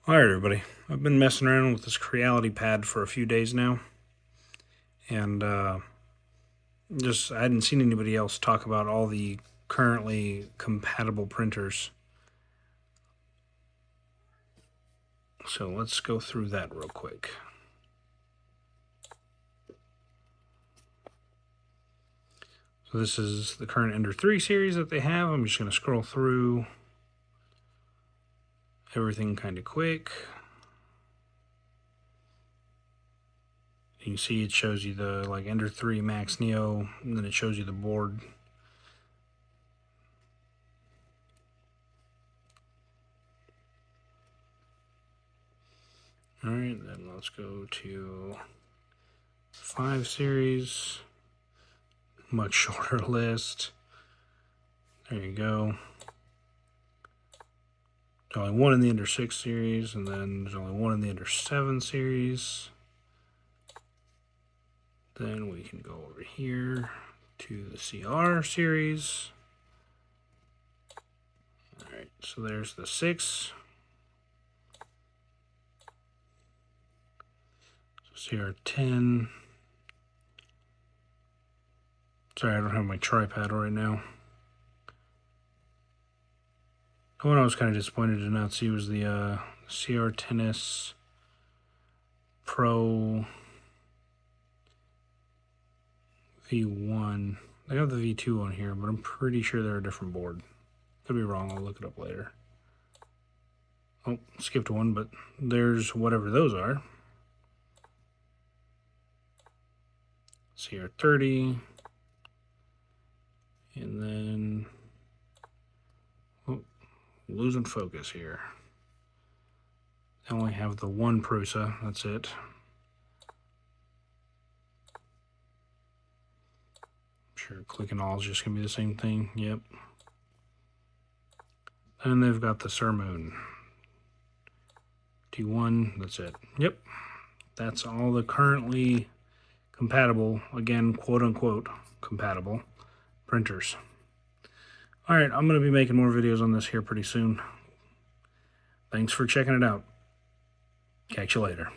Alright everybody, I've been messing around with this Creality pad for a few days now, and I hadn't seen anybody else talk about all the currently compatible printers. So let's go through that real quick. So this is the current Ender 3 series that they have. I'm just going to scroll through everything kind of quick. You can see it shows you the Ender 3 Max Neo, and then it shows you the board. Alright, then let's go to 5 series. Much shorter list. There you go. There's only one in the Ender 6 series, and then there's only one in the Ender 7 series. Then we can go over here to the CR series. Alright, so there's the 6. So CR10. Sorry, I don't have my tripod right now. The one I was kind of disappointed to not see was the CR10S Pro V1. I got the V2 on here, but I'm pretty sure they're a different board. Could be wrong, I'll look it up later. Oh, skipped one, but there's whatever those are. CR30. And then, oh, losing focus here. I only have the one Prusa, that's it. I'm sure clicking all is just going to be the same thing, yep. And they've got the Sirmoon. T1, that's it. Yep, that's all the currently compatible, again, quote-unquote compatible printers. Alright, I'm going to be making more videos on this here pretty soon. Thanks for checking it out. Catch you later.